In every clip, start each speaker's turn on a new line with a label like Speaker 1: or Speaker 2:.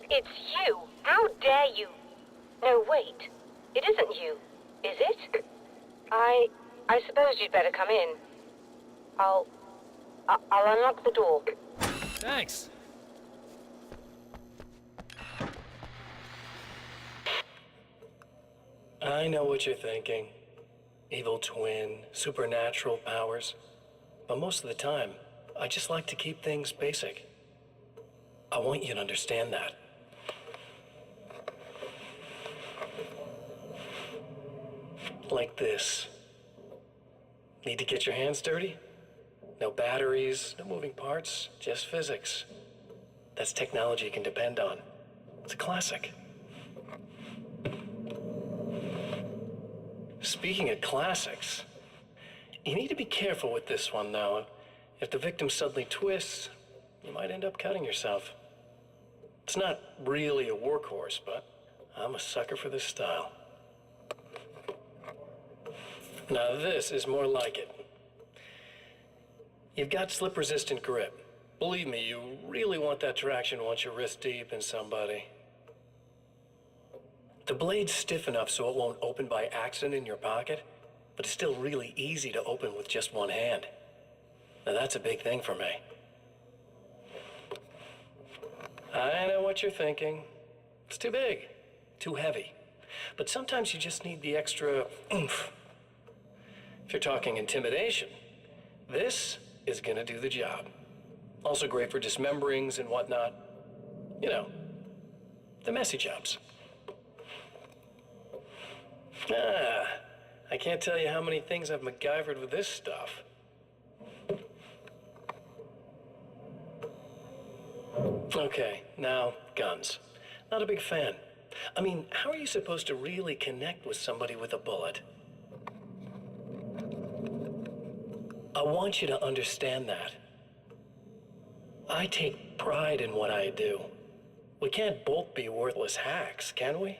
Speaker 1: It's you! How dare you! No, wait. It isn't you, is it? I suppose you'd better come in. I'll unlock the door.
Speaker 2: Thanks.
Speaker 3: I know what you're thinking. Evil twin, supernatural powers. But most of the time, I just like to keep things basic. I want you to understand that. Like this. Need to get your hands dirty? No batteries, no moving parts, just physics. That's technology you can depend on. It's a classic. Speaking of classics, you need to be careful with this one, though. If the victim suddenly twists, you might end up cutting yourself. It's not really a workhorse, but I'm a sucker for this style. Now this is more like it. You've got slip-resistant grip. Believe me, you really want that traction once you're wrist deep in somebody. The blade's stiff enough so it won't open by accident in your pocket, but it's still really easy to open with just one hand. Now that's a big thing for me. I know what you're thinking. It's too big, too heavy. But sometimes you just need the extra oomph. If you're talking intimidation, this is gonna do the job. Also great for dismemberings and whatnot. You know, the messy jobs. I can't tell you how many things I've MacGyvered with this stuff. Okay, now, guns. Not a big fan. I mean, how are you supposed to really connect with somebody with a bullet? I want you to understand that. I take pride in what I do. We can't both be worthless hacks, can we?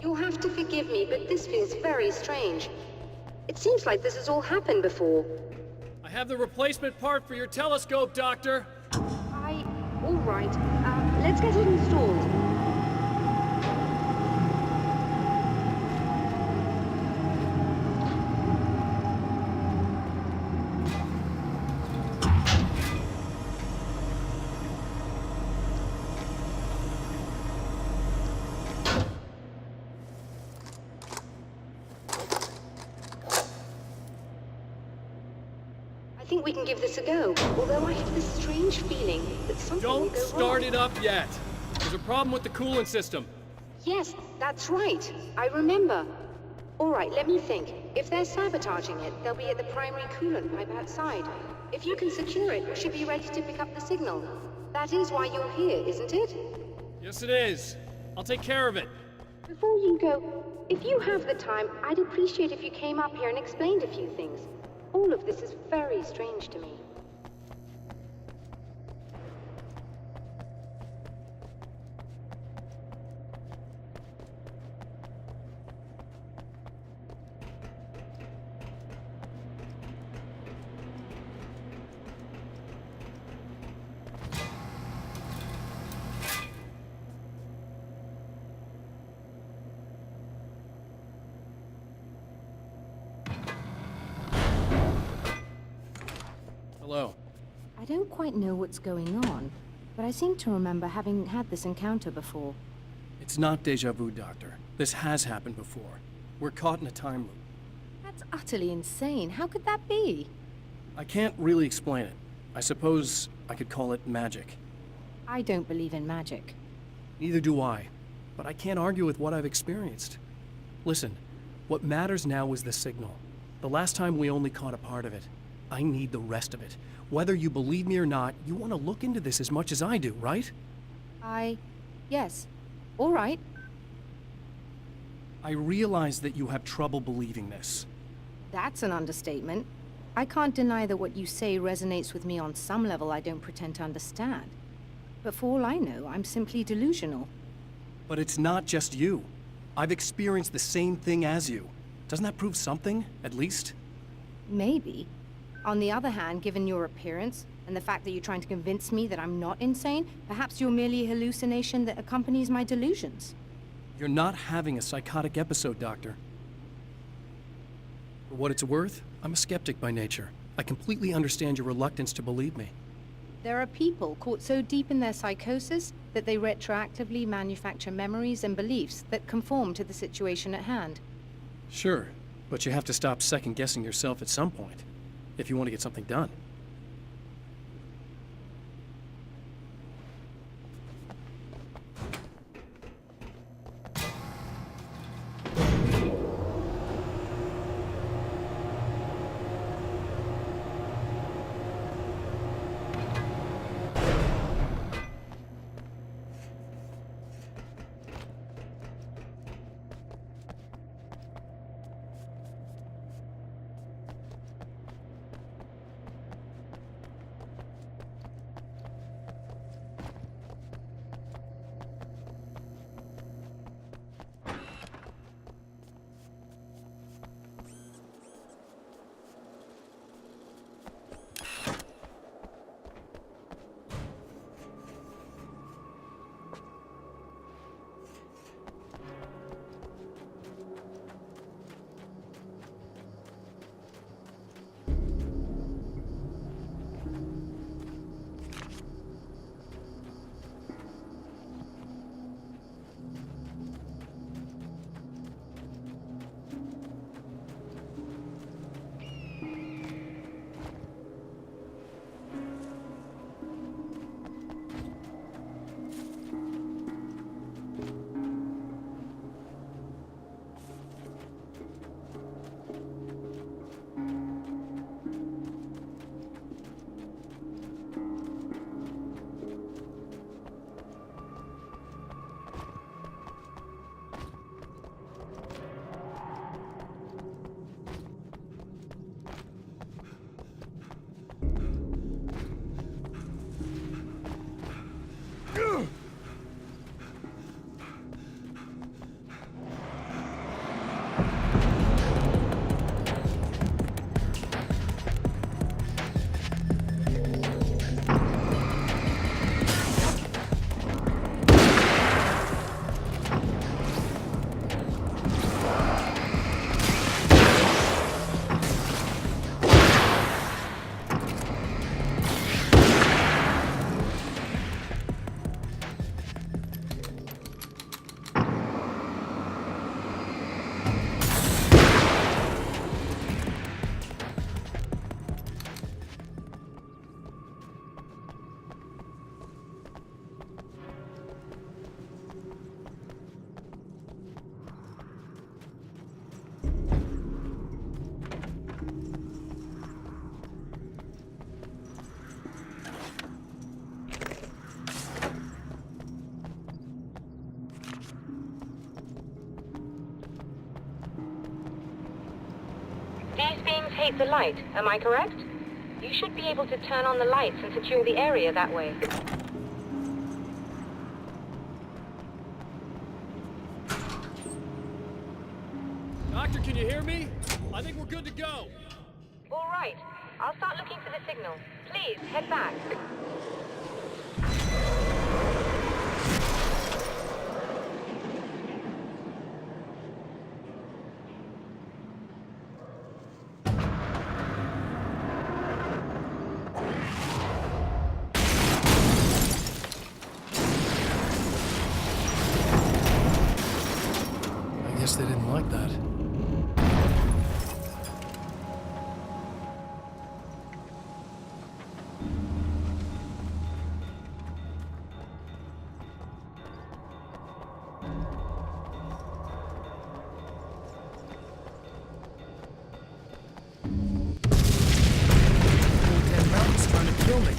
Speaker 1: You'll have to forgive me, but this feels very strange. It seems like this has all happened before.
Speaker 2: I have the replacement part for your telescope, Doctor.
Speaker 1: All right. Let's get it installed. I think we can give this a go, although I have this strange feeling that something will
Speaker 2: Don't
Speaker 1: go
Speaker 2: start
Speaker 1: wrong.
Speaker 2: it up yet. There's a problem with the coolant system.
Speaker 1: Yes, that's right. I remember. All right, let me think. If they're sabotaging it, they'll be at the primary coolant pipe outside. If you can secure it, we should be ready to pick up the signal. That is why you're here, isn't it?
Speaker 2: Yes, it is. I'll take care of it.
Speaker 1: Before you go, if you have the time, I'd appreciate if you came up here and explained a few things. All of this is very strange to me.
Speaker 2: Hello.
Speaker 4: I don't quite know what's going on, but I seem to remember having had this encounter before.
Speaker 2: It's not déjà vu, Doctor. This has happened before. We're caught in a time loop.
Speaker 4: That's utterly insane. How could that be?
Speaker 2: I can't really explain it. I suppose I could call it magic.
Speaker 4: I don't believe in magic.
Speaker 2: Neither do I, but I can't argue with what I've experienced. Listen, what matters now is the signal. The last time we only caught a part of it. I need the rest of it. Whether you believe me or not, you want to look into this as much as I do, right?
Speaker 4: I Yes. All right.
Speaker 2: I realize that you have trouble believing this.
Speaker 4: That's an understatement. I can't deny that what you say resonates with me on some level I don't pretend to understand. But for all I know, I'm simply delusional.
Speaker 2: But it's not just you. I've experienced the same thing as you. Doesn't that prove something, at least?
Speaker 4: Maybe. On the other hand, given your appearance, and the fact that you're trying to convince me that I'm not insane, perhaps you're merely a hallucination that accompanies my delusions.
Speaker 2: You're not having a psychotic episode, Doctor. For what it's worth, I'm a skeptic by nature. I completely understand your reluctance to believe me.
Speaker 4: There are people caught so deep in their psychosis that they retroactively manufacture memories and beliefs that conform to the situation at hand.
Speaker 2: Sure, but you have to stop second-guessing yourself at some point, if you want to get something done.
Speaker 4: These beams hate the light, am I correct? You should be able to turn on the lights and secure the area that way.
Speaker 2: Doctor, can you hear me? I think we're good to go.
Speaker 4: All right. I'll start looking for the signal. Please, head back.
Speaker 2: I guess they didn't like that. Mountain's trying to kill me.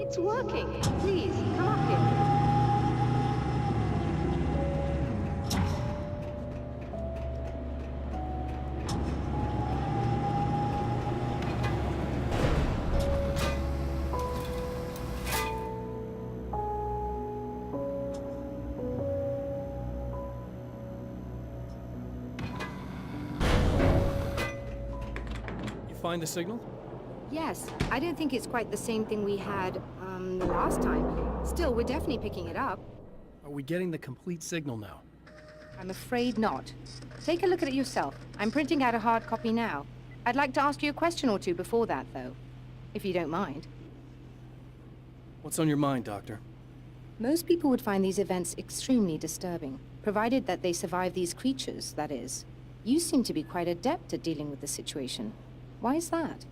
Speaker 1: It's working. Please, come up here.
Speaker 2: You find the signal?
Speaker 4: Yes, I don't think it's quite the same thing we had, the last time. Still, we're definitely picking it up.
Speaker 2: Are we getting the complete signal now?
Speaker 4: I'm afraid not. Take a look at it yourself. I'm printing out a hard copy now. I'd like to ask you a question or two before that, though. If you don't mind.
Speaker 2: What's on your mind, Doctor?
Speaker 4: Most people would find these events extremely disturbing, provided that they survive these creatures, that is. You seem to be quite adept at dealing with the situation. Why is that?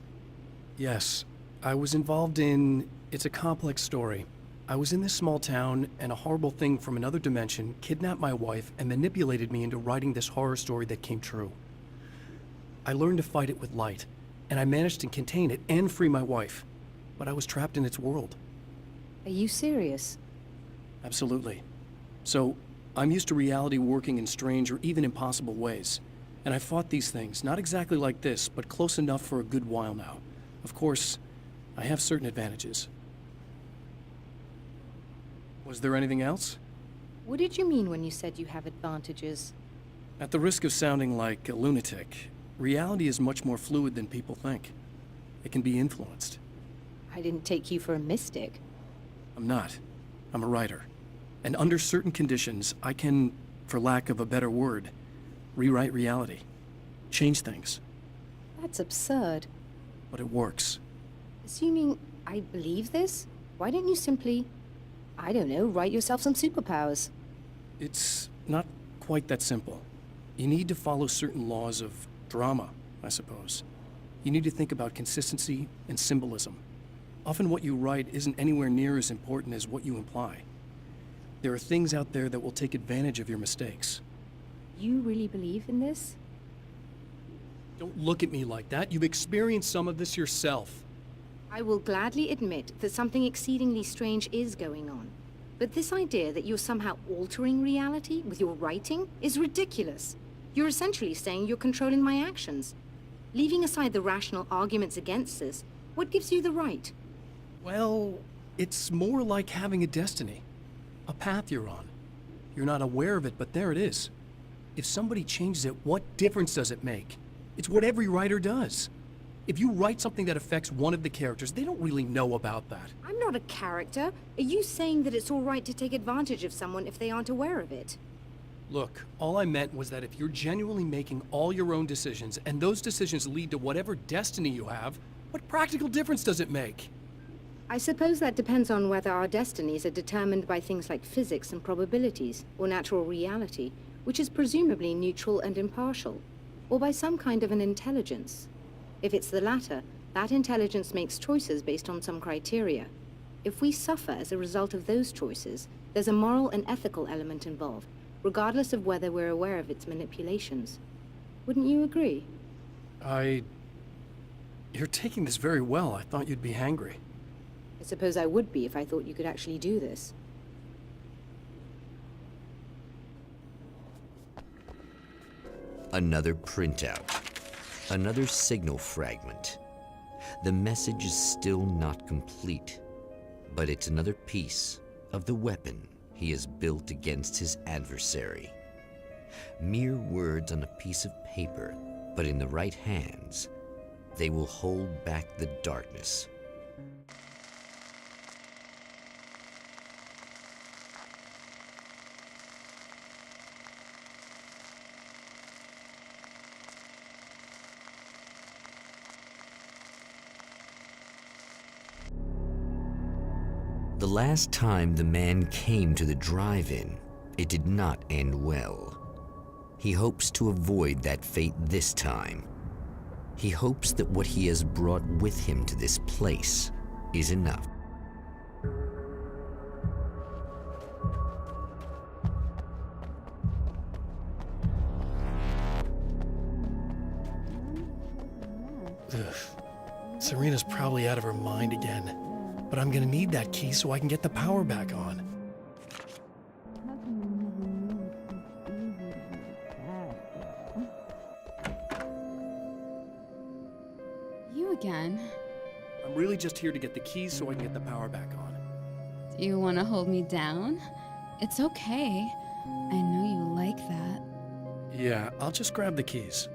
Speaker 2: Yes, I was involved in... It's a complex story. I was in this small town, and a horrible thing from another dimension kidnapped my wife and manipulated me into writing this horror story that came true. I learned to fight it with light, and I managed to contain it and free my wife. But I was trapped in its world.
Speaker 4: Are you serious?
Speaker 2: Absolutely. So, I'm used to reality working in strange or even impossible ways. And I fought these things, not exactly like this, but close enough for a good while now. Of course, I have certain advantages. Was there anything else?
Speaker 4: What did you mean when you said you have advantages?
Speaker 2: At the risk of sounding like a lunatic, reality is much more fluid than people think. It can be influenced.
Speaker 4: I didn't take you for a mystic.
Speaker 2: I'm not. I'm a writer. And under certain conditions, I can, for lack of a better word, rewrite reality. Change things.
Speaker 4: That's absurd.
Speaker 2: But it works.
Speaker 4: Assuming I believe this, why don't you simply, I don't know, write yourself some superpowers?
Speaker 2: It's not quite that simple. You need to follow certain laws of drama, I suppose. You need to think about consistency and symbolism. Often what you write isn't anywhere near as important as what you imply. There are things out there that will take advantage of your mistakes.
Speaker 4: You really believe in this?
Speaker 2: Don't look at me like that. You've experienced some of this yourself.
Speaker 4: I will gladly admit that something exceedingly strange is going on. But this idea that you're somehow altering reality with your writing is ridiculous. You're essentially saying you're controlling my actions. Leaving aside the rational arguments against this, what gives you the right?
Speaker 2: Well, it's more like having a destiny. A path you're on. You're not aware of it, but there it is. If somebody changes it, what difference does it make? It's what every writer does. If you write something that affects one of the characters, they don't really know about that.
Speaker 4: I'm not a character. Are you saying that it's all right to take advantage of someone if they aren't aware of it?
Speaker 2: Look, all I meant was that if you're genuinely making all your own decisions, and those decisions lead to whatever destiny you have, what practical difference does it make?
Speaker 4: I suppose that depends on whether our destinies are determined by things like physics and probabilities, or natural reality, which is presumably neutral and impartial, or by some kind of an intelligence. If it's the latter, that intelligence makes choices based on some criteria. If we suffer as a result of those choices, there's a moral and ethical element involved, regardless of whether we're aware of its manipulations. Wouldn't you agree?
Speaker 2: You're taking this very well. I thought you'd be hangry.
Speaker 4: I suppose I would be if I thought you could actually do this.
Speaker 5: Another printout. Another signal fragment. The message is still not complete, but it's another piece of the weapon he has built against his adversary. Mere words on a piece of paper, but in the right hands, they will hold back the darkness. The last time the man came to the drive-in, it did not end well. He hopes to avoid that fate this time. He hopes that what he has brought with him to this place is enough.
Speaker 2: Ugh. Serena's probably out of her mind again. But I'm gonna need that key so I can get the power back on.
Speaker 6: You again?
Speaker 2: I'm really just here to get the keys so I can get the power back on.
Speaker 6: Do you want to hold me down? It's okay. I know you like that.
Speaker 2: Yeah, I'll just grab the keys.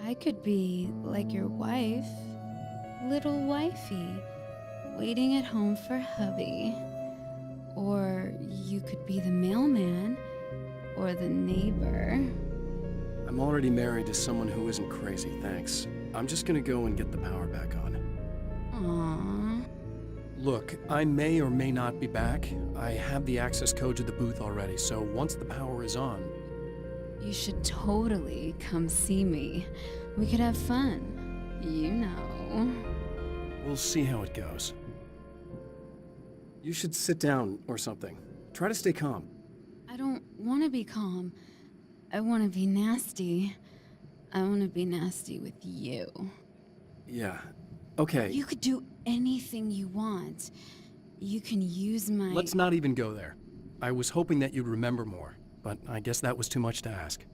Speaker 6: I could be like your wife, little wifey, waiting at home for hubby. Or you could be the mailman, or the neighbor.
Speaker 2: I'm already married to someone who isn't crazy, thanks. I'm just gonna go and get the power back on.
Speaker 6: Aww.
Speaker 2: Look, I may or may not be back. I have the access code to the booth already, so once the power is on...
Speaker 6: You should totally come see me. We could have fun. You know.
Speaker 2: We'll see how it goes. You should sit down or something. Try to stay calm.
Speaker 6: I don't want to be calm. I want to be nasty. I want to be nasty with you.
Speaker 2: Yeah, okay.
Speaker 6: You could do anything you want. You can use my...
Speaker 2: Let's not even go there. I was hoping that you'd remember more, but I guess that was too much to ask.